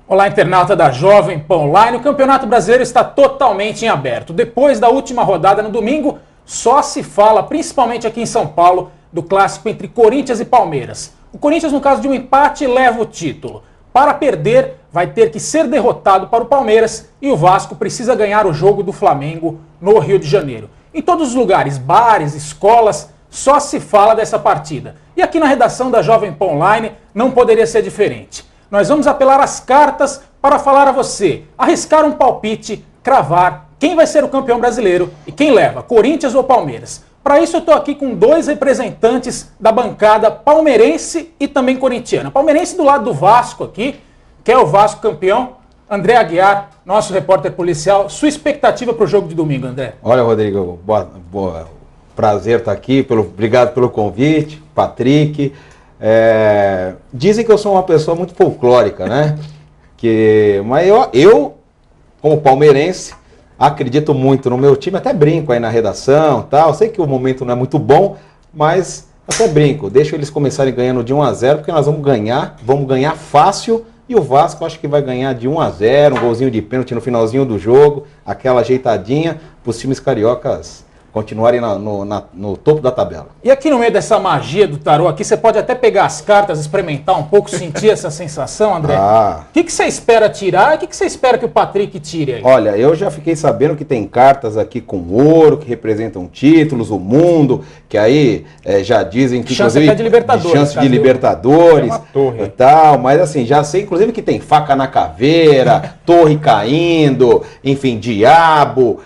Olá, internauta da Jovem Pan Online. O Campeonato Brasileiro está totalmente em aberto. Depois da última rodada no domingo, só se fala, principalmente aqui em São Paulo, do clássico entre Corinthians e Palmeiras. O Corinthians, no caso de um empate, leva o título. Para perder, vai ter que ser derrotado para o Palmeiras e o Vasco precisa ganhar o jogo do Flamengo no Rio de Janeiro. Em todos os lugares, bares, escolas, só se fala dessa partida. E aqui na redação da Jovem Pan Online não poderia ser diferente. Nós vamos apelar às cartas para falar a você, arriscar um palpite, cravar quem vai ser o campeão brasileiro e quem leva, Corinthians ou Palmeiras. Para isso eu estou aqui com dois representantes da bancada palmeirense e também corintiana. Palmeirense do lado do Vasco aqui, que é o Vasco campeão, André Aguiar, nosso repórter policial. Sua expectativa para o jogo de domingo, André? Olha, Rodrigo, prazer estar aqui, obrigado pelo convite, Patrick. Dizem que eu sou uma pessoa muito folclórica, né? Mas eu, como palmeirense, acredito muito no meu time, até brinco aí na redação, tal. Sei que o momento não é muito bom, mas até brinco. Deixo eles começarem ganhando de 1-0, porque nós vamos ganhar fácil. E o Vasco acho que vai ganhar de 1-0, um golzinho de pênalti no finalzinho do jogo, aquela ajeitadinha para os times cariocas continuarem no topo da tabela. E aqui no meio dessa magia do tarô, aqui você pode até pegar as cartas, experimentar um pouco, sentir essa sensação, André. O que você espera tirar e o que você espera que o Patrick tire aí? Olha, eu já fiquei sabendo que tem cartas aqui com ouro, que representam títulos, o mundo, que aí já dizem que chance até de Libertadores. Chance de Libertadores e tal, mas assim, já sei inclusive que tem faca na caveira, torre caindo, enfim, diabo,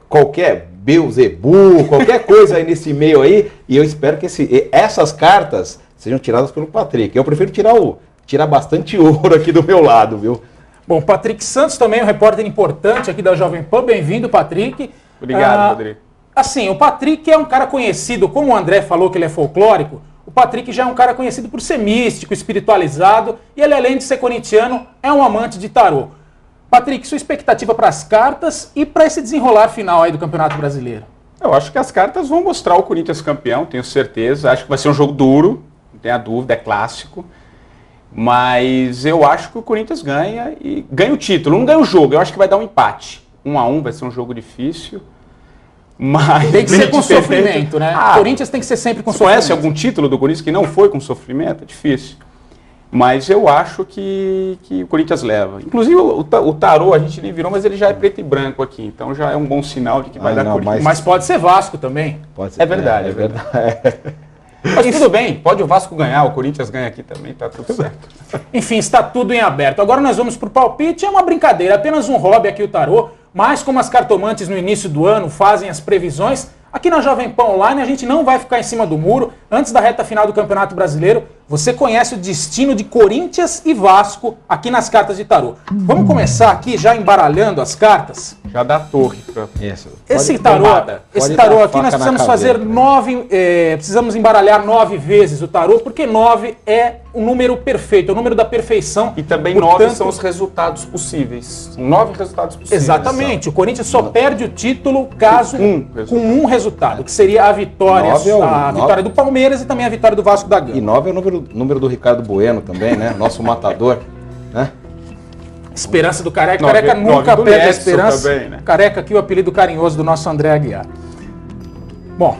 qualquer Beelzebub, qualquer coisa aí nesse meio aí, e eu espero que essas cartas sejam tiradas pelo Patrick. Eu prefiro tirar bastante ouro aqui do meu lado, viu? Bom, Patrick Santos também, um repórter importante aqui da Jovem Pan. Bem-vindo, Patrick. Obrigado, Rodrigo. Assim, o Patrick é um cara conhecido, como o André falou que ele é folclórico, o Patrick já é um cara conhecido por ser místico, espiritualizado, e ele, além de ser corintiano, é um amante de tarô. Patrick, sua expectativa para as cartas e para esse desenrolar final aí do Campeonato Brasileiro? Eu acho que as cartas vão mostrar o Corinthians campeão, tenho certeza. Acho que vai ser um jogo duro, não tenha dúvida, é clássico. Mas eu acho que o Corinthians ganha e ganha o título. Não ganha o jogo, eu acho que vai dar um empate. 1-1, vai ser um jogo difícil. Mas tem que ser com sofrimento, né? O Corinthians tem que ser sempre com sofrimento. Conhece algum título do Corinthians que não foi com sofrimento? É difícil. Mas eu acho que o Corinthians leva. Inclusive o tarô a gente nem virou, mas ele já é preto e branco aqui. Então já é um bom sinal de que vai dar Corinthians. Mas pode ser Vasco também. Pode ser, é verdade. Mas tudo bem, pode o Vasco ganhar, o Corinthians ganha aqui também, tá tudo certo. Enfim, está tudo em aberto. Agora nós vamos para o palpite, é uma brincadeira, apenas um hobby aqui o tarô. Mas como as cartomantes no início do ano fazem as previsões, aqui na Jovem Pan Online a gente não vai ficar em cima do muro. Antes da reta final do Campeonato Brasileiro, você conhece o destino de Corinthians e Vasco aqui nas cartas de tarô. Vamos começar aqui já embaralhando as cartas? Já dá torre. Esse tarô aqui nós precisamos fazer 9, precisamos embaralhar 9 vezes o tarô, porque 9 é o número perfeito, é o número da perfeição. E também 9 são os resultados possíveis. São 9 resultados possíveis. Exatamente. O Corinthians só perde o título caso com um resultado, que seria a vitória, vitória do Palmeiras e também a vitória do Vasco da Gama. E 9 é o número do Ricardo Bueno também, né? Nosso matador, né? Esperança do Careca. Careca nunca perde a esperança. Também, né? Careca aqui, o apelido carinhoso do nosso André Aguiar. Bom,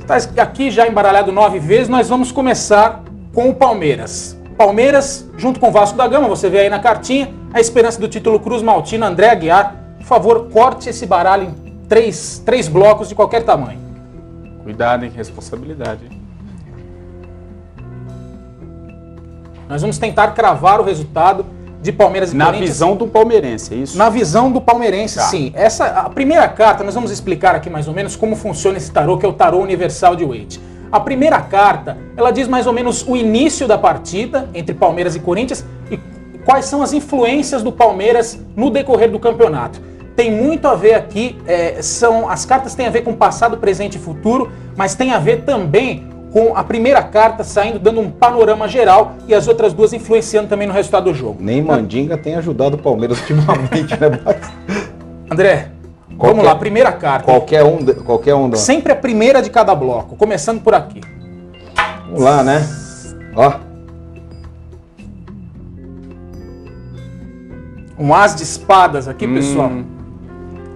tá aqui já embaralhado 9 vezes, nós vamos começar com o Palmeiras. Palmeiras, junto com o Vasco da Gama, você vê aí na cartinha, a esperança do título Cruz Maltino, André Aguiar. Por favor, corte esse baralho em 3 blocos de qualquer tamanho. Cuidado, hein? Responsabilidade. Nós vamos tentar cravar o resultado de Palmeiras e Corinthians. Na visão do palmeirense, é isso? Na visão do palmeirense, tá. Sim. A primeira carta, nós vamos explicar aqui mais ou menos como funciona esse tarô, que é o tarô universal de Waite. A primeira carta, ela diz mais ou menos o início da partida entre Palmeiras e Corinthians e quais são as influências do Palmeiras no decorrer do campeonato. Tem muito a ver aqui, as cartas têm a ver com passado, presente e futuro, mas tem a ver também com a primeira carta saindo, dando um panorama geral e as outras duas influenciando também no resultado do jogo. Nem Mandinga tem ajudado o Palmeiras ultimamente, né? André, vamos lá, primeira carta. Qualquer um. Sempre a primeira de cada bloco, começando por aqui. Vamos lá, né? Ó. Um as de espadas aqui, pessoal.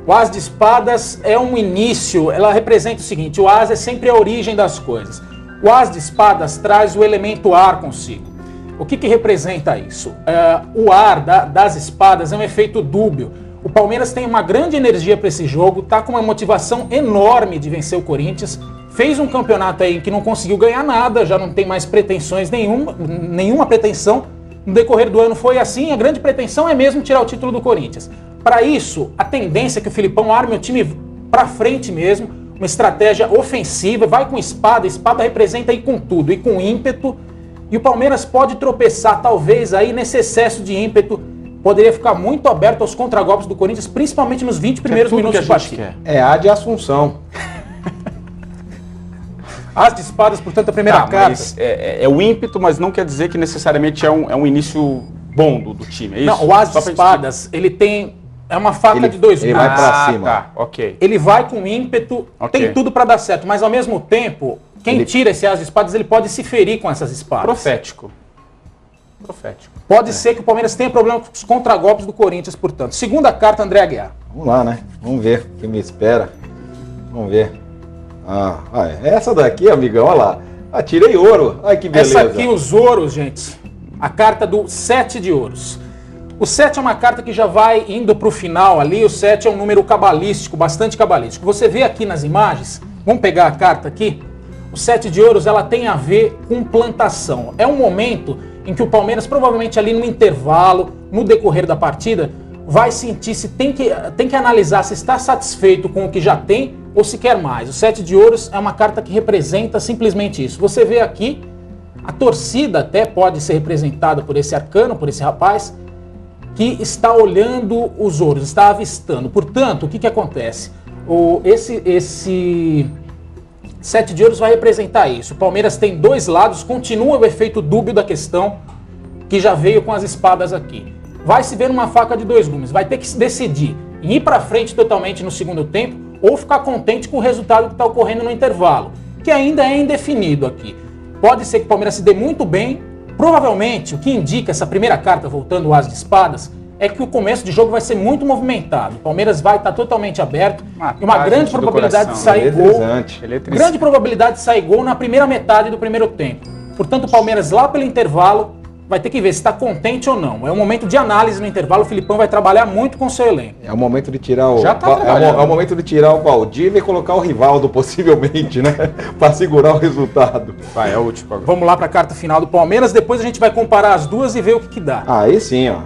O as de espadas é um início, ela representa o seguinte, o as é sempre a origem das coisas. O as de espadas traz o elemento ar consigo. O que representa isso? O ar das espadas é um efeito dúbio. O Palmeiras tem uma grande energia para esse jogo, está com uma motivação enorme de vencer o Corinthians. Fez um campeonato aí que não conseguiu ganhar nada, já não tem mais pretensões nenhuma pretensão. No decorrer do ano foi assim, a grande pretensão é mesmo tirar o título do Corinthians. Para isso, a tendência é que o Filipão arme o time para frente mesmo, uma estratégia ofensiva, vai com espada, a espada representa aí com tudo, e com ímpeto. E o Palmeiras pode tropeçar, talvez, aí nesse excesso de ímpeto, poderia ficar muito aberto aos contragolpes do Corinthians, principalmente nos 20 primeiros minutos de partida. É a de Assunção. As de espadas, portanto, a primeira carta. Mas é o ímpeto, mas não quer dizer que necessariamente é um início bom do time, é isso? Não, o as de espadas, ele tem... É uma faca de dois Ele gumes. vai pra cima. Tá, ok. Ele vai com ímpeto, tem tudo para dar certo, mas ao mesmo tempo, quem tira esse as de espadas, ele pode se ferir com essas espadas. Profético. Pode ser que o Palmeiras tenha problema com os contragolpes do Corinthians, portanto. Segunda carta, André Aguiar. Vamos lá, né? Vamos ver o que me espera. Vamos ver. Essa daqui, amigão, olha lá. Tirei ouro. Ai, que beleza. Essa aqui, os ouros, gente. A carta do 7 de ouros. O 7 é uma carta que já vai indo para o final ali. O 7 é um número cabalístico, bastante cabalístico. Você vê aqui nas imagens, vamos pegar a carta aqui. O 7 de ouros, ela tem a ver com plantação. É um momento em que o Palmeiras, provavelmente ali no intervalo, no decorrer da partida, vai sentir se tem que analisar se está satisfeito com o que já tem ou se quer mais. O 7 de ouros é uma carta que representa simplesmente isso. Você vê aqui, a torcida até pode ser representada por esse arcano, por esse rapaz, que está olhando os ouros, está avistando. Portanto, o que acontece? Esse 7 de ouros vai representar isso. O Palmeiras tem dois lados, continua o efeito dúbio da questão, que já veio com as espadas aqui. Vai se ver uma faca de dois gumes, vai ter que se decidir em ir para frente totalmente no segundo tempo ou ficar contente com o resultado que está ocorrendo no intervalo, que ainda é indefinido aqui. Pode ser que o Palmeiras se dê muito bem. Provavelmente, o que indica essa primeira carta, voltando ao as de espadas, é que o começo de jogo vai ser muito movimentado. O Palmeiras vai estar totalmente aberto e uma grande probabilidade de sair gol. Grande probabilidade de sair gol na primeira metade do primeiro tempo. Portanto, o Palmeiras lá pelo intervalo vai ter que ver se está contente ou não. É um momento de análise no intervalo. O Filipão vai trabalhar muito com o seu elenco. É o momento de tirar o... Já tá é o momento de tirar o Valdívia e colocar o Rivaldo, possivelmente, né? Para segurar o resultado. Vai, é o último agora. Vamos lá para a carta final do Palmeiras. Depois a gente vai comparar as duas e ver o que dá. Aí sim, ó.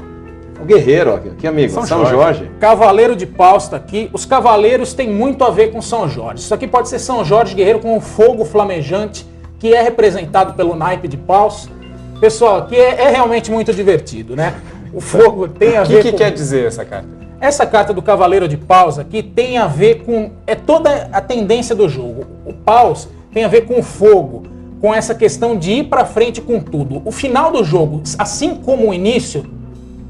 O guerreiro, ó. Aqui, amigo. São Jorge. Cavaleiro de Paus está aqui. Os cavaleiros têm muito a ver com São Jorge. Isso aqui pode ser São Jorge guerreiro com um fogo flamejante, que é representado pelo naipe de Paus. Pessoal, aqui é realmente muito divertido, né? O fogo tem a ver com... O que quer dizer essa carta? Essa carta do Cavaleiro de Paus aqui tem a ver com... É toda a tendência do jogo. O Paus tem a ver com o fogo, com essa questão de ir pra frente com tudo. O final do jogo, assim como o início,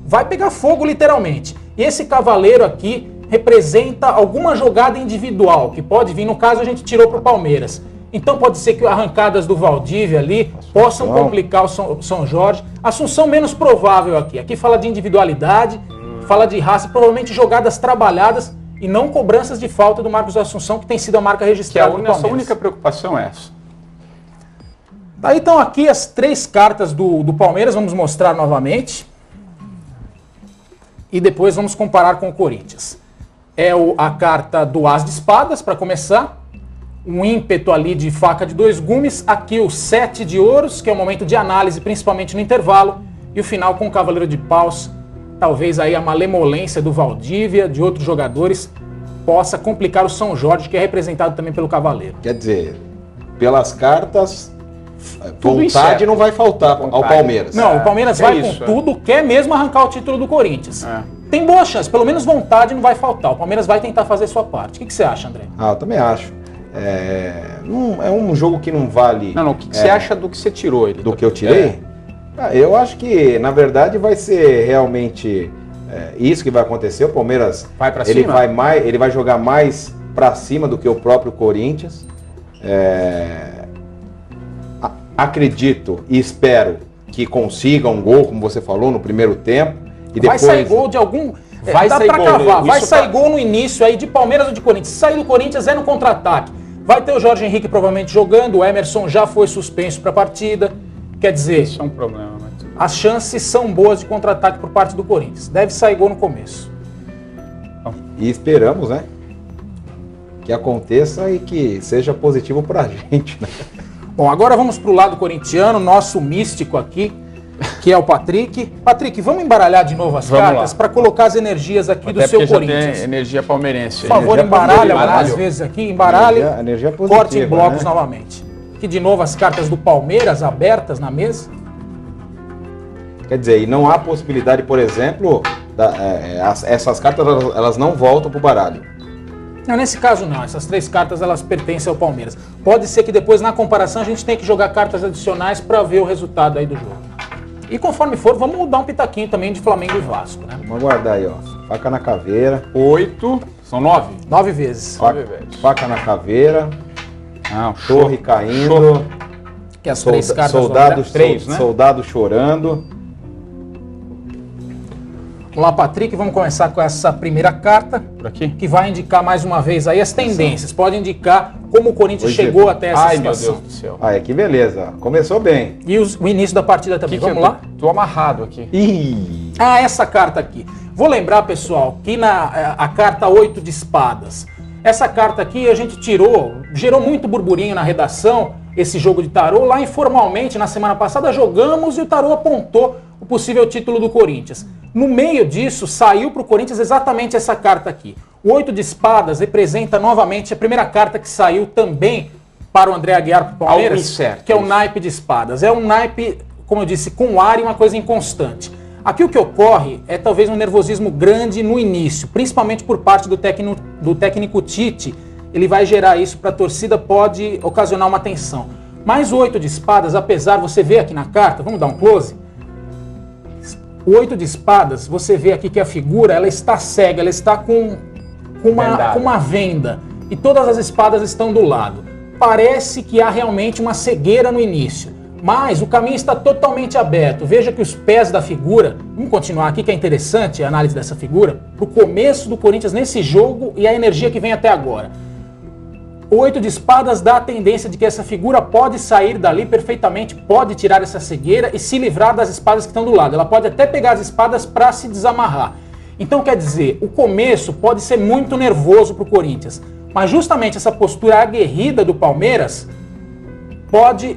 vai pegar fogo literalmente. E esse Cavaleiro aqui representa alguma jogada individual, que pode vir, no caso a gente tirou pro Palmeiras. Então pode ser que arrancadas do Valdívia ali possam complicar o São Jorge. Assunção menos provável aqui. Aqui fala de individualidade, fala de raça, provavelmente jogadas trabalhadas e não cobranças de falta do Marcos Assunção, que tem sido a marca registrada do Palmeiras. A única preocupação é essa. Daí então aqui as três cartas do Palmeiras, vamos mostrar novamente. E depois vamos comparar com o Corinthians. É a carta do As de Espadas, para começar. Um ímpeto ali de faca de dois gumes. Aqui o 7 de ouros, que é o momento de análise, principalmente no intervalo. E o final com o Cavaleiro de Paus. Talvez aí a malemolência do Valdívia, de outros jogadores, possa complicar o São Jorge, que é representado também pelo Cavaleiro. Quer dizer, pelas cartas, vontade não vai faltar ao Palmeiras. Não, o Palmeiras vai com tudo, quer mesmo arrancar o título do Corinthians. Tem boa chance, pelo menos vontade não vai faltar. O Palmeiras vai tentar fazer sua parte. O que você acha, André? Eu também acho. É um jogo que não vale... Não, o que você acha do que você tirou? Do que eu tirei? Eu acho que, na verdade, vai ser realmente isso que vai acontecer. O Palmeiras vai pra cima? Ele vai jogar mais para cima do que o próprio Corinthians. Acredito e espero que consiga um gol, como você falou, no primeiro tempo. E Vai depois... sair gol de algum... Vai dá sair pra gol, cavar. isso Vai sair tá- gol no início aí de Palmeiras ou de Corinthians. Se sair do Corinthians é no contra-ataque. Vai ter o Jorge Henrique provavelmente jogando, o Emerson já foi suspenso para a partida. Quer dizer, Isso é um problema, mas tudo bem. as chances são boas de contra-ataque por parte do Corinthians. Deve sair gol no começo. E esperamos, né? Que aconteça e que seja positivo pra gente, né? Bom, agora vamos pro lado corintiano, nosso místico aqui, que é o Patrick. Patrick, vamos embaralhar de novo as Vamos cartas lá. para colocar as energias aqui do Até seu porque já tem Corinthians. energia palmeirense. Por favor, Energia embaralha positiva, algumas né? vezes aqui, embaralhe, Energia positiva, corte em blocos né? novamente. Aqui de novo as cartas do Palmeiras abertas na mesa. Quer dizer, e não há possibilidade, por exemplo, essas cartas elas não voltam pro baralho. Não, nesse caso não, essas 3 cartas elas pertencem ao Palmeiras. Pode ser que depois na comparação a gente tenha que jogar cartas adicionais para ver o resultado aí do jogo. E conforme for, vamos dar um pitaquinho também de Flamengo e Vasco, né? Vamos aguardar aí, ó. Faca na caveira. 8, são 9? 9 vezes. Nove vezes. Faca na caveira. Não, show. Torre caindo. Show. Que as 3 cartas Soldados, três, né? soldado chorando. Vamos lá, Patrick, vamos começar com essa primeira carta, Por aqui? que vai indicar mais uma vez aí as tendências. Pode indicar como o Corinthians Pois é. chegou até essa Ai, meu situação. Deus do céu. Aí, que beleza. Começou bem. E o início da partida também. Vamos lá? Tô amarrado aqui. Ih! Ah, essa carta aqui. Vou lembrar, pessoal, que a carta 8 de espadas. Essa carta aqui a gente gerou muito burburinho na redação, esse jogo de tarô. Lá informalmente, na semana passada, jogamos e o tarô apontou o possível título do Corinthians. No meio disso, saiu para o Corinthians exatamente essa carta aqui. O 8 de espadas representa novamente a primeira carta que saiu também para o André Aguiar para o Palmeiras, Algo incerto, que é o isso. naipe de espadas. É um naipe, como eu disse, com ar e uma coisa inconstante. Aqui o que ocorre é talvez um nervosismo grande no início, principalmente por parte do técnico Tite. Ele vai gerar isso para a torcida, pode ocasionar uma tensão. Mas o 8 de espadas, apesar, você vê aqui na carta, vamos dar um close? O 8 de espadas, você vê aqui que a figura ela está cega, ela está com uma venda. E todas as espadas estão do lado. Parece que há realmente uma cegueira no início. Mas o caminho está totalmente aberto. Veja que os pés da figura, vamos continuar aqui que é interessante a análise dessa figura, para o começo do Corinthians nesse jogo e a energia que vem até agora. O 8 de espadas dá a tendência de que essa figura pode sair dali perfeitamente, pode tirar essa cegueira e se livrar das espadas que estão do lado. Ela pode até pegar as espadas para se desamarrar. Então quer dizer, o começo pode ser muito nervoso para o Corinthians, mas justamente essa postura aguerrida do Palmeiras pode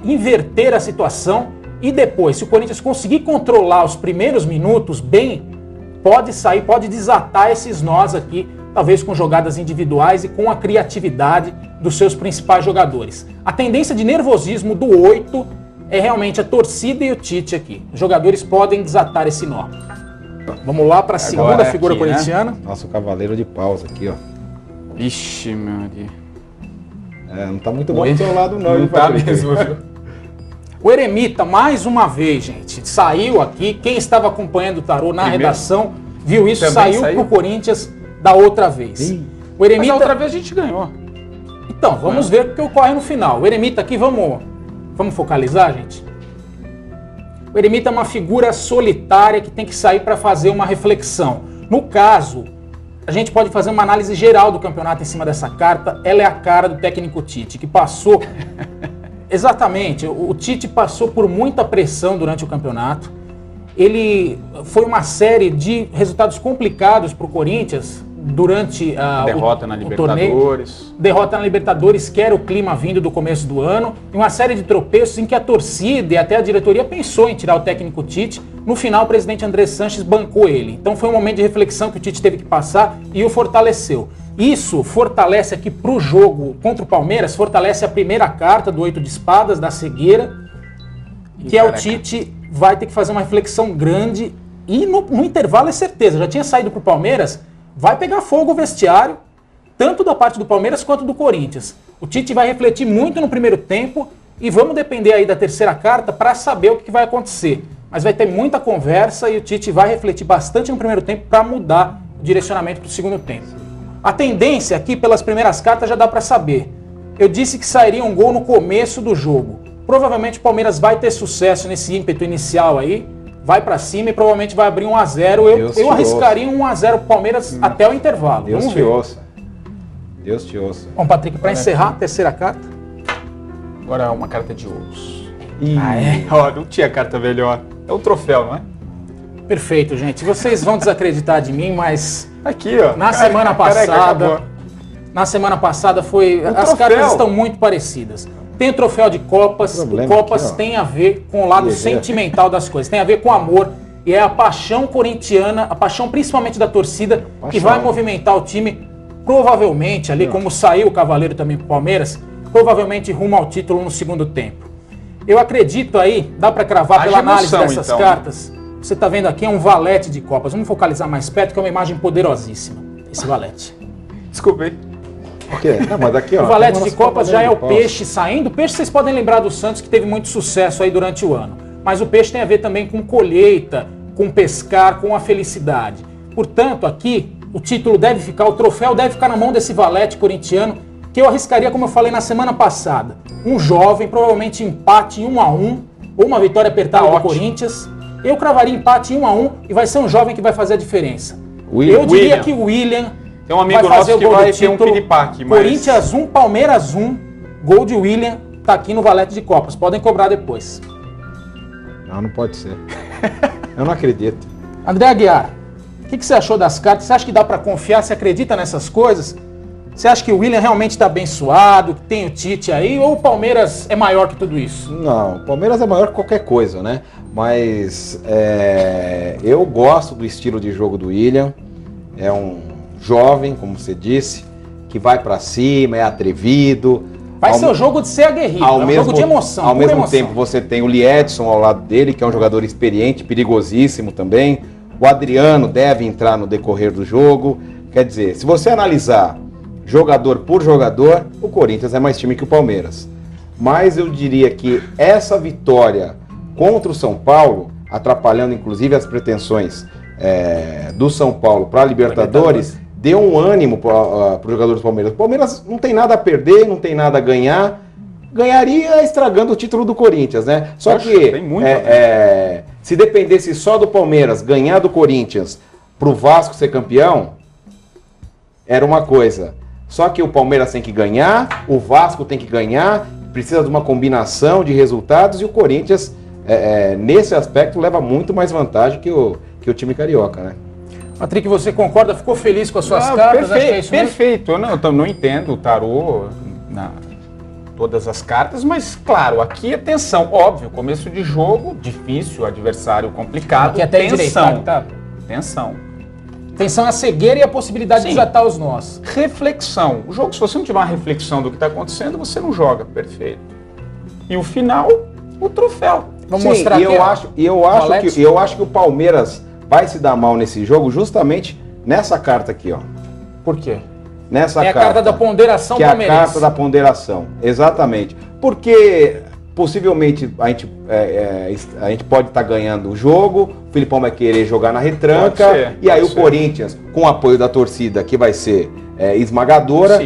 inverter a situação e depois, se o Corinthians conseguir controlar os primeiros minutos bem, pode sair, pode desatar esses nós aqui, talvez com jogadas individuais e com a criatividade dos seus principais jogadores. A tendência de nervosismo do 8 é realmente a torcida e o Tite aqui. Os jogadores podem desatar esse nó. Vamos lá para a segunda é figura aqui, né? corintiana. Nosso cavaleiro de paus aqui, ó. Ixi, meu Deus. Não tá muito bom do seu lado, não. Não hein, tá Patrick? mesmo, viu? O Eremita, mais uma vez, gente, saiu aqui. Quem estava acompanhando o tarô na Primeiro. redação viu isso, Também saiu saiu? para o Corinthians da outra vez. Ih. O Eremita... Mas a outra vez a gente ganhou. Então, vamos ver o que ocorre no final. O Eremita aqui, vamos focalizar, gente? O Eremita é uma figura solitária que tem que sair para fazer uma reflexão. No caso, a gente pode fazer uma análise geral do campeonato em cima dessa carta. Ela é a cara do técnico Tite, que passou... Exatamente, o Tite passou por muita pressão durante o campeonato. Ele foi uma série de resultados complicados para o Corinthians durante Derrota na o torneio. Libertadores. Derrota na Libertadores, que era o clima vindo do começo do ano, e uma série de tropeços em que a torcida e até a diretoria pensou em tirar o técnico Tite. No final, o presidente André Sanches bancou ele. Então foi um momento de reflexão que o Tite teve que passar e o fortaleceu. Isso fortalece aqui para o jogo contra o Palmeiras, fortalece a primeira carta do 8 de espadas, da cegueira, que é o Tite vai ter que fazer uma reflexão grande e no intervalo é certeza, já tinha saído para o Palmeiras, vai pegar fogo o vestiário, tanto da parte do Palmeiras quanto do Corinthians. O Tite vai refletir muito no primeiro tempo e vamos depender aí da terceira carta para saber o que vai acontecer. Mas vai ter muita conversa e o Tite vai refletir bastante no primeiro tempo para mudar o direcionamento para o segundo tempo. A tendência aqui pelas primeiras cartas já dá para saber. Eu disse que sairia um gol no começo do jogo. Provavelmente o Palmeiras vai ter sucesso nesse ímpeto inicial aí, vai para cima e provavelmente vai abrir 1-0. Eu arriscaria 1-0 pro Palmeiras até o intervalo. Deus Vamos te ver. ouça. Deus te ouça. Bom, Patrick, para encerrar, terceira carta. Agora uma carta de ouros. Ih. Ó, não tinha carta melhor. É um troféu, não é? Perfeito, gente. Vocês vão desacreditar de mim, mas Aqui, ó. na semana passada... Na semana passada foi... As cartas estão muito parecidas. Tem o troféu de Copas. O Copas aqui, tem a ver com o lado sentimental das coisas. Tem a ver com amor. E é a paixão corintiana, a paixão principalmente da torcida, que vai movimentar o time, provavelmente, ali como saiu o Cavaleiro também pro Palmeiras, provavelmente rumo ao título no segundo tempo. Eu acredito aí, dá para cravar pela análise dessas cartas. Você está vendo aqui, é um valete de Copas. Vamos focalizar mais perto, que é uma imagem poderosíssima, esse valete. Desculpa aí. Okay. Não, mas aqui, ó, o valete de Copas já é o peixe saindo. O peixe, vocês podem lembrar do Santos, que teve muito sucesso aí durante o ano. Mas o peixe tem a ver também com colheita, com pescar, com a felicidade. Portanto, aqui, o título deve ficar, o troféu deve ficar na mão desse valete corintiano, que eu arriscaria, como eu falei na semana passada, um jovem, provavelmente empate 1-1, ou uma vitória apertada do Corinthians. Eu cravaria empate 1-1 e vai ser um jovem que vai fazer a diferença. Eu diria que o William tem um amigo vai fazer nosso que o gol vai do ter um título. piripaque, mas... Corinthians 1, Palmeiras 1, gol de William, tá aqui no valete de Copas. Podem cobrar depois. Não pode ser. Eu não acredito. André Aguiar, o que você achou das cartas? Você acha que dá para confiar? Você acredita nessas coisas? Você acha que o William realmente está abençoado, que tem o Tite aí, ou o Palmeiras é maior que tudo isso? Não, o Palmeiras é maior que qualquer coisa, né? Mas eu gosto do estilo de jogo do William. É um jovem, como você disse, que vai para cima, é atrevido. Vai ser o jogo de ser aguerrido, é um jogo de emoção. Ao mesmo tempo você tem o Liedson ao lado dele, que é um jogador experiente, perigosíssimo também. O Adriano deve entrar no decorrer do jogo. Quer dizer, se você analisar jogador por jogador, o Corinthians é mais time que o Palmeiras. Mas eu diria que essa vitória contra o São Paulo, atrapalhando inclusive as pretensões do São Paulo para a Libertadores, deu um ânimo para os jogadores do Palmeiras. O Palmeiras não tem nada a perder, não tem nada a ganhar. Ganharia estragando o título do Corinthians, né? Só que se dependesse só do Palmeiras ganhar do Corinthians para o Vasco ser campeão, era uma coisa. Só que o Palmeiras tem que ganhar, o Vasco tem que ganhar, precisa de uma combinação de resultados e o Corinthians, nesse aspecto, leva muito mais vantagem que o time carioca, né? Patrick, você concorda? Ficou feliz com as suas cartas? Perfeito. Eu não entendo o tarô, todas as cartas, mas claro, aqui é tensão. Óbvio, começo de jogo, difícil, adversário complicado. Aqui até tensão. Tá? Tensão. Tensão é a cegueira e a possibilidade de desatar os nós. Reflexão. O jogo, se você não tiver uma reflexão do que está acontecendo, você não joga. Perfeito. E o final, o troféu. Vamos mostrar aqui. Eu acho que o Palmeiras vai se dar mal nesse jogo justamente nessa carta aqui, ó. Por quê? Nessa carta. É a carta da ponderação palmeirense. Que é a carta da ponderação, exatamente. Porque possivelmente a gente pode estar ganhando o jogo, o Filipão vai querer jogar na retranca, e aí o Corinthians, com o apoio da torcida, que vai ser esmagadora,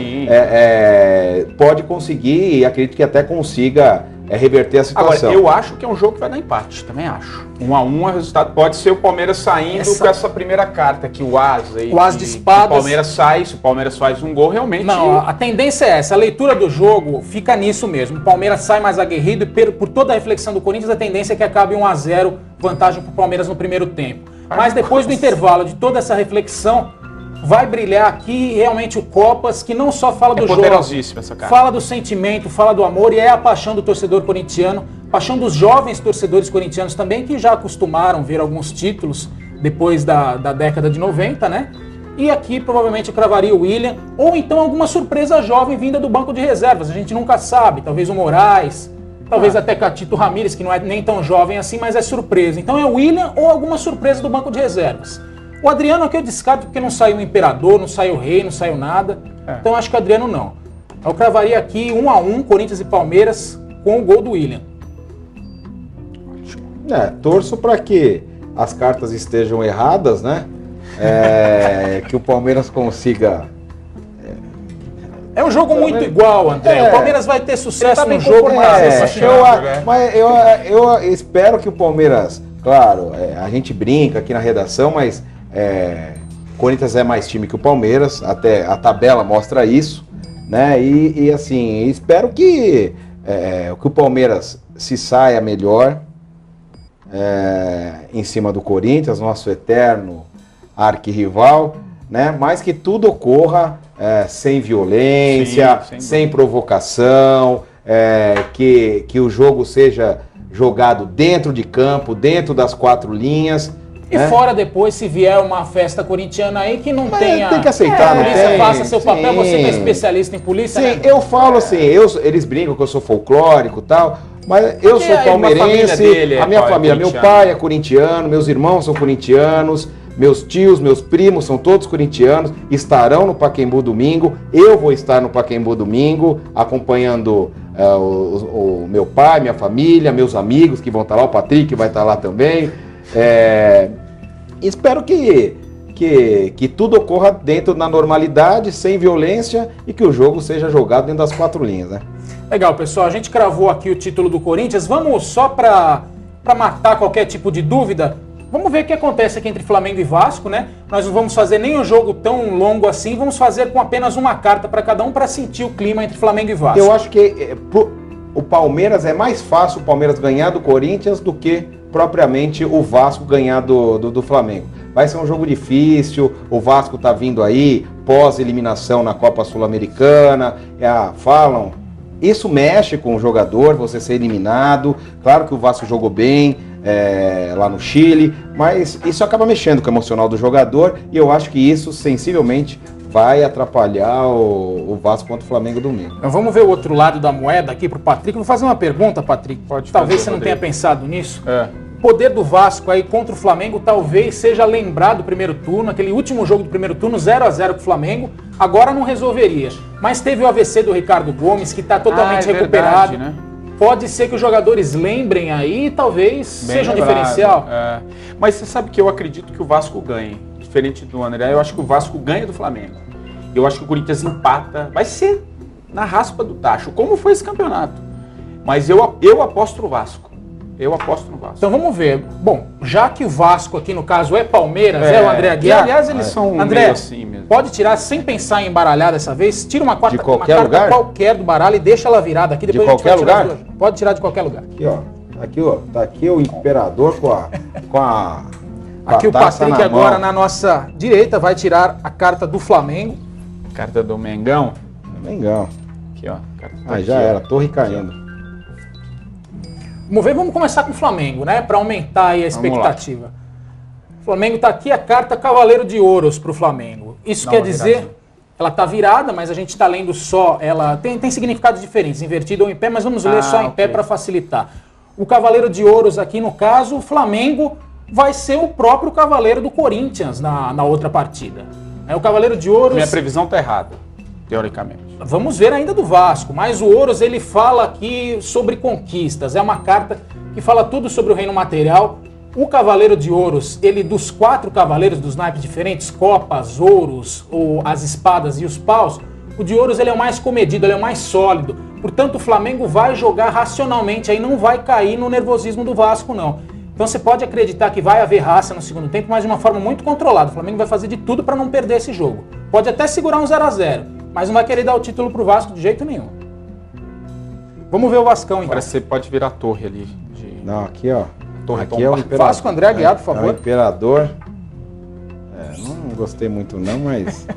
pode conseguir, e acredito que até consiga reverter a situação. Agora, eu acho que é um jogo que vai dar empate, também acho. 1-1 é o resultado. Pode ser o Palmeiras saindo com essa primeira carta aqui, o As aí. O As de espadas. O Palmeiras sai, se o Palmeiras faz um gol, realmente... Não, a tendência é essa. A leitura do jogo fica nisso mesmo. O Palmeiras sai mais aguerrido e por toda a reflexão do Corinthians, a tendência é que acabe 1-0, vantagem para o Palmeiras no primeiro tempo. Mas depois do intervalo, de toda essa reflexão, vai brilhar aqui realmente o Copas, que não só fala do jogo, essa carta. Fala do sentimento, fala do amor, e é a paixão do torcedor corintiano, paixão dos jovens torcedores corintianos também, que já acostumaram ver alguns títulos depois da década de 90, né? E aqui provavelmente eu cravaria o William, ou então alguma surpresa jovem vinda do banco de reservas, a gente nunca sabe, talvez o Moraes, talvez até Catito Ramírez, que não é nem tão jovem assim, mas é surpresa. Então é o William ou alguma surpresa do banco de reservas. O Adriano aqui eu descarto porque não saiu o Imperador, não saiu o Rei, não saiu nada. Então acho que o Adriano não. Eu cravaria aqui 1-1, Corinthians e Palmeiras, com o gol do William. Torço para que as cartas estejam erradas, né? Que o Palmeiras consiga... É um jogo muito igual, André. O Palmeiras vai ter sucesso no jogo, mas eu espero que o Palmeiras claro, a gente brinca aqui na redação, mas Corinthians é mais time que o Palmeiras, até a tabela mostra isso, né? E assim, espero que o Palmeiras se saia melhor em cima do Corinthians, nosso eterno arquirrival, né? Mas que tudo ocorra sem violência, Sim, sem provocação, que o jogo seja jogado dentro de campo, dentro das 4 linhas. E fora depois, se vier uma festa corintiana aí que não tenha... Tem que aceitar, não polícia tem? faça seu papel, Sim. você que é especialista em polícia, Sim, né? eu falo assim, eles brincam que eu sou folclórico e tal, mas eu sou a palmeirense, família dele a minha família, meu corintiano. pai é corintiano, meus irmãos são corintianos, meus tios, meus primos são todos corintianos, estarão no Pacaembu domingo, eu vou estar no Pacaembu domingo, acompanhando o meu pai, minha família, meus amigos que vão estar lá, o Patrick vai estar lá também. Espero que tudo ocorra dentro da normalidade, sem violência e que o jogo seja jogado dentro das 4 linhas, né? Legal, pessoal. A gente cravou aqui o título do Corinthians. Vamos só para matar qualquer tipo de dúvida. Vamos ver o que acontece aqui entre Flamengo e Vasco, né? Nós não vamos fazer nem um jogo tão longo assim, vamos fazer com apenas uma carta para cada um para sentir o clima entre Flamengo e Vasco. Eu acho que o Palmeiras é mais fácil o Palmeiras ganhar do Corinthians do que propriamente o Vasco ganhar do Flamengo. Vai ser um jogo difícil, o Vasco tá vindo aí, pós-eliminação na Copa Sul-Americana, falam, isso mexe com o jogador, você ser eliminado, claro que o Vasco jogou bem lá no Chile, mas isso acaba mexendo com o emocional do jogador e eu acho que isso sensivelmente vai atrapalhar o Vasco contra o Flamengo domingo. Então vamos ver o outro lado da moeda aqui pro Patrick. Vou fazer uma pergunta, Patrick. Pode Talvez fazer, você não Rodrigo. tenha pensado nisso. O poder do Vasco aí contra o Flamengo talvez seja lembrado do primeiro turno, aquele último jogo do primeiro turno, 0-0 com o Flamengo. Agora não resolveria. Mas teve o AVC do Ricardo Gomes, que está totalmente recuperado. Verdade, né? Pode ser que os jogadores lembrem aí e talvez Bem seja um lembrado, diferencial. Mas você sabe que eu acredito que o Vasco ganhe. Diferente do André, eu acho que o Vasco ganha do Flamengo. Eu acho que o Corinthians empata. Vai ser na raspa do tacho, como foi esse campeonato. Mas eu aposto no Vasco. Eu aposto no Vasco. Então vamos ver. Bom, já que o Vasco aqui no caso é Palmeiras, o André E Aguiar. aliás, eles são André, meio assim mesmo. pode tirar sem pensar em embaralhar dessa vez. Tira uma De qualquer carta lugar? qualquer do baralho e deixa ela virada aqui. Depois De a gente vai qualquer tirar lugar? as duas. Pode tirar de qualquer lugar. Tá aqui o imperador com a Aqui o taça Patrick na agora mão. na nossa direita vai tirar a carta do Flamengo. Carta do Mengão. Mengão. Aqui, ó. Carta Ah, já era, torre caindo. Vamos ver, vamos começar com o Flamengo, né? Para aumentar aí a expectativa. O Flamengo tá aqui, a carta Cavaleiro de Ouros pro Flamengo. Isso Dá quer uma dizer, viradinha. ela tá virada, mas a gente tá lendo só, ela tem significados diferentes, invertido ou em pé, mas vamos ler só em pé ok. para facilitar. O Cavaleiro de Ouros aqui no caso, o Flamengo vai ser o próprio Cavaleiro do Corinthians na outra partida. O Cavaleiro de Ouros... Minha previsão tá errada, teoricamente. Vamos ver ainda do Vasco, mas o Ouros ele fala aqui sobre conquistas, é uma carta que fala tudo sobre o reino material. O Cavaleiro de Ouros, ele dos 4 cavaleiros dos naipes diferentes, copas, ouros, ou as espadas e os paus, o de Ouros ele é o mais comedido, ele é o mais sólido. Portanto, o Flamengo vai jogar racionalmente, aí não vai cair no nervosismo do Vasco não. Então você pode acreditar que vai haver raça no segundo tempo, mas de uma forma muito controlada. O Flamengo vai fazer de tudo para não perder esse jogo. Pode até segurar um 0-0, mas não vai querer dar o título pro Vasco de jeito nenhum. Vamos ver o Vascão então. Agora você pode virar a torre ali. Não, aqui ó. Torre Aqui é o Tom. imperador. Vasco, André Aguiar, por favor. É o imperador. Não gostei muito não, mas...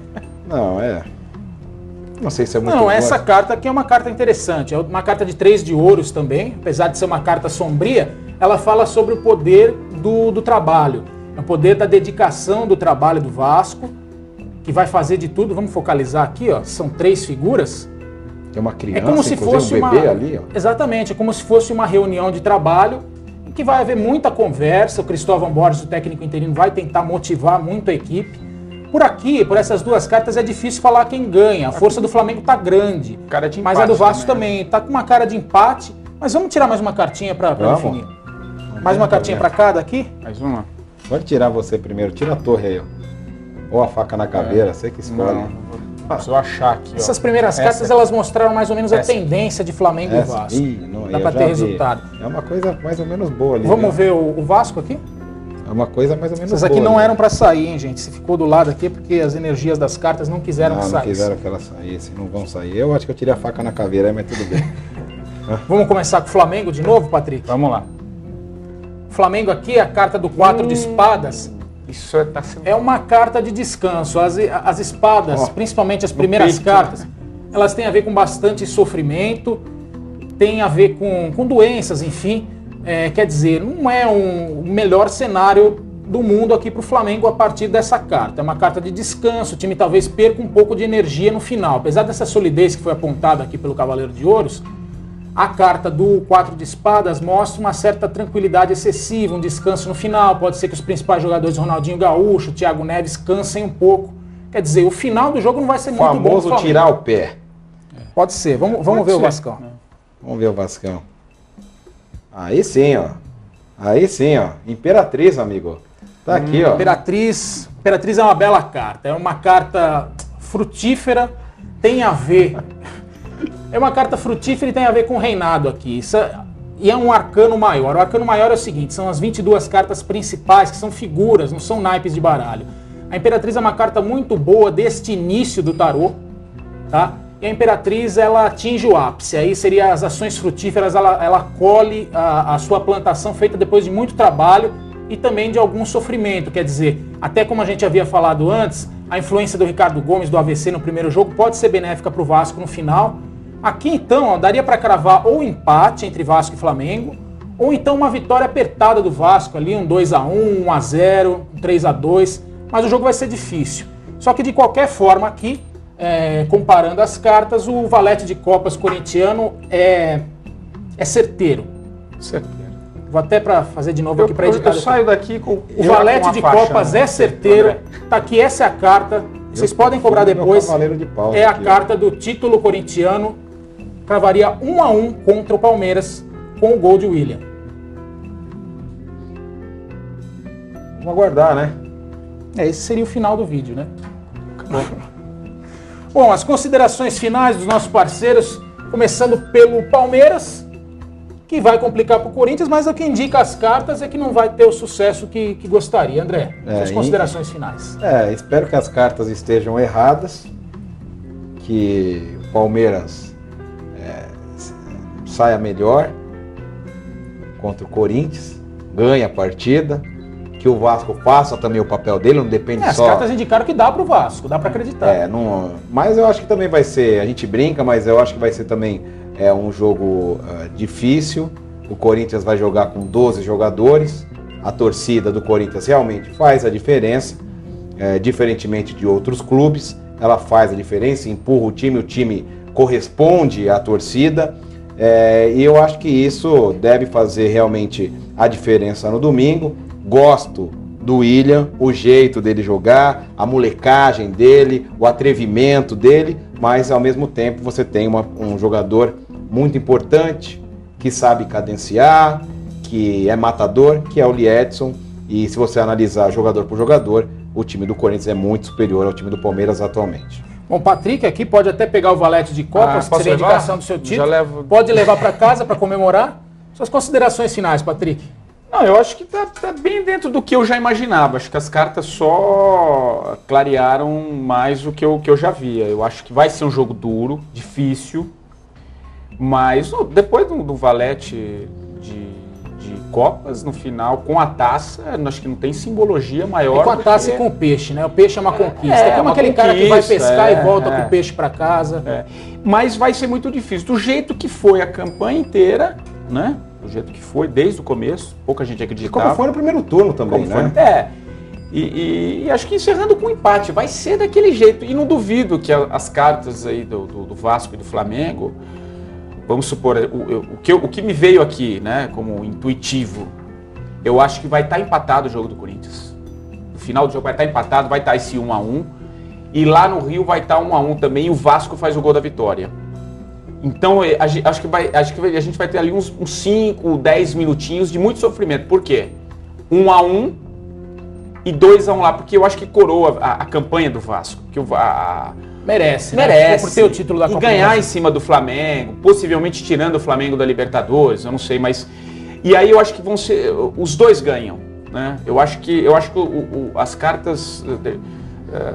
Não sei se é muito Não, boa. essa carta aqui é uma carta interessante. É uma carta de 3 de ouros também. Apesar de ser uma carta sombria, ela fala sobre o poder do trabalho. O poder da dedicação do trabalho do Vasco, que vai fazer de tudo. Vamos focalizar aqui, ó. São 3 figuras. Tem uma criança, É como se inclusive fosse um bebê ali, ó. Exatamente, é como se fosse uma reunião de trabalho em que vai haver muita conversa. O Cristóvão Borges, o técnico interino, vai tentar motivar muito a equipe. Por aqui, por essas duas cartas, é difícil falar quem ganha. A força do Flamengo tá grande. Cara de Mas empate a do Vasco também. também tá com uma cara de empate. Mas vamos tirar mais uma cartinha para definir. Mais uma cartinha para cada aqui? Mais uma? Pode tirar você primeiro. Tira a torre aí, ó. Ou a faca na caveira, você que escolhe. Não. Se eu achar aqui, Essas primeiras cartas, elas mostraram mais ou menos a tendência de Flamengo e Vasco. Dá pra ter resultado. É uma coisa mais ou menos boa ali. Vamos ver o Vasco aqui? É uma coisa mais ou menos boa. Essas aqui não eram pra sair, hein, gente? Se ficou do lado aqui é porque as energias das cartas não quiseram que saísse. Não quiseram que elas saíssem, não vão sair. Eu acho que eu tirei a faca na caveira, mas tudo bem. Vamos começar com o Flamengo de novo, Patrick? Vamos lá. O Flamengo aqui, a carta do 4 de espadas. Isso tá sendo... É uma carta de descanso. As espadas, principalmente as primeiras peito, cartas, elas têm a ver com bastante sofrimento, tem a ver com doenças, enfim. Quer dizer, não é o melhor cenário do mundo aqui para o Flamengo a partir dessa carta. É uma carta de descanso, o time talvez perca um pouco de energia no final. Apesar dessa solidez que foi apontada aqui pelo Cavaleiro de Ouros, a carta do 4 de espadas mostra uma certa tranquilidade excessiva, um descanso no final. Pode ser que os principais jogadores, Ronaldinho Gaúcho, Thiago Neves, cansem um pouco. Quer dizer, o final do jogo não vai ser muito bom. O famoso tirar o pé. Pode ser. Vamos ver o Vascão. Vamos ver o Vascão. Aí sim, ó. Aí sim, ó. Imperatriz, amigo. Tá aqui, ó. Imperatriz é uma bela carta. É uma carta frutífera, tem a ver... É uma carta frutífera e tem a ver com o reinado aqui. E é um arcano maior. O arcano maior é o seguinte, são as 22 cartas principais, que são figuras, não são naipes de baralho. A Imperatriz é uma carta muito boa deste início do tarô, tá? E a Imperatriz, ela atinge o ápice. Aí seria as ações frutíferas, ela colhe a sua plantação feita depois de muito trabalho e também de algum sofrimento. Quer dizer, até como a gente havia falado antes, a influência do Ricardo Gomes, do AVC no primeiro jogo, pode ser benéfica para o Vasco no final. Aqui então, ó, daria para cravar ou empate entre Vasco e Flamengo, ou então uma vitória apertada do Vasco ali, um 2-1, 1-0, um 3-2, mas o jogo vai ser difícil. Só que de qualquer forma aqui, comparando as cartas, o valete de copas corintiano é certeiro. Certeiro. Vou até para fazer de novo aqui para editar. Eu saio daqui com o valete de copas é certeiro. Tá aqui, essa é a carta. Vocês podem cobrar depois. É a carta do título corintiano. Cravaria 1-1 contra o Palmeiras com o gol de William. Vamos aguardar, né? Esse seria o final do vídeo, né? Bom, as considerações finais dos nossos parceiros, começando pelo Palmeiras, que vai complicar para o Corinthians, mas o que indica as cartas é que não vai ter o sucesso que gostaria. André, suas considerações finais. Espero que as cartas estejam erradas, que o Palmeiras saia melhor contra o Corinthians, ganhe a partida, que o Vasco faça também o papel dele, não depende só... As cartas indicaram que dá para o Vasco, dá para acreditar. Mas eu acho que também vai ser, a gente brinca, mas eu acho que vai ser também um jogo difícil. O Corinthians vai jogar com 12 jogadores, a torcida do Corinthians realmente faz a diferença, diferentemente de outros clubes, ela faz a diferença, empurra o time corresponde à torcida. E eu acho que isso deve fazer realmente a diferença no domingo. Gosto do William, o jeito dele jogar, a molecagem dele, o atrevimento dele, mas ao mesmo tempo você tem um jogador muito importante, que sabe cadenciar, que é matador, que é o Liedson. E se você analisar jogador por jogador, o time do Corinthians é muito superior ao time do Palmeiras atualmente. Bom, Patrick aqui pode até pegar o valete de copas, que seria a indicação do seu título. Pode levar para casa para comemorar. Suas considerações finais, Patrick. Não, eu acho que tá bem dentro do que eu já imaginava. Acho que as cartas só clarearam mais o que eu já via. Eu acho que vai ser um jogo duro, difícil, mas depois do valete de Copas, no final, com a taça, acho que não tem simbologia maior. Com a taça e com o peixe, né? O peixe é uma conquista. É como aquele cara que vai pescar e volta com o peixe para casa. Mas vai ser muito difícil. Do jeito que foi a campanha inteira, né? Do jeito que foi, desde o começo, pouca gente acreditava. Como foi no primeiro turno também, né? E acho que encerrando com um empate, vai ser daquele jeito. E não duvido que as cartas aí do Vasco e do Flamengo, vamos supor, o que me veio aqui, né, como intuitivo, eu acho que vai estar empatado o jogo do Corinthians. No final do jogo vai estar empatado, vai estar esse 1-1. E lá no Rio vai estar 1-1 também, e o Vasco faz o gol da vitória. Então, acho que a gente vai ter ali uns 5, 10 minutinhos de muito sofrimento. Por quê? 1-1 e 2-1 lá, porque eu acho que coroa a campanha do Vasco. Que Merece, né? Merece. Por ter o título da e Copa ganhar do Brasil. em cima do Flamengo, possivelmente tirando o Flamengo da Libertadores, eu não sei, mas... E aí eu acho que vão ser... Os dois ganham, né? Eu acho que as cartas...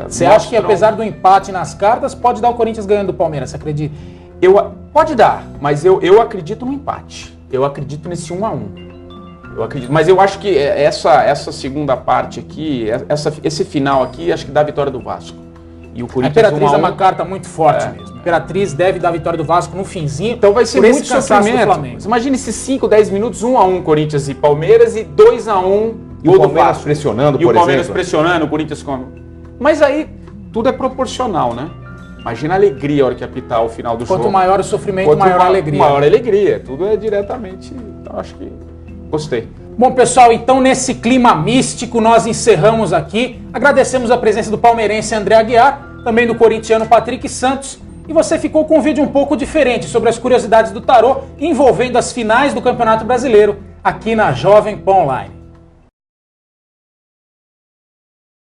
Você acha que apesar do empate nas cartas, pode dar o Corinthians ganhando do Palmeiras, você acredita? Pode dar, mas eu acredito no empate. Eu acredito nesse 1-1. Eu acredito, mas eu acho que essa segunda parte aqui, esse final aqui, acho que dá a vitória do Vasco. E o A Corinthians Imperatriz é 1-1. uma carta muito forte mesmo. A Imperatriz deve dar a vitória do Vasco no finzinho. Então vai ser por muito esse cansaço do sofrimento. Flamengo. Imagina esses 5, 10 minutos, 1-1 Corinthians e Palmeiras e 2-1 E o Palmeiras pressionando, E o por Palmeiras exemplo. pressionando, o Corinthians com... Mas aí tudo é proporcional, né? Imagina a alegria a hora que apitar o final do jogo. Quanto maior o sofrimento, maior a alegria. Maior a alegria. Tudo é diretamente... Então acho que gostei. Bom, pessoal, então nesse clima místico nós encerramos aqui. Agradecemos a presença do palmeirense André Aguiar, também do corintiano Patrick Santos. E você ficou com um vídeo um pouco diferente sobre as curiosidades do tarô envolvendo as finais do Campeonato Brasileiro aqui na Jovem Pan Online.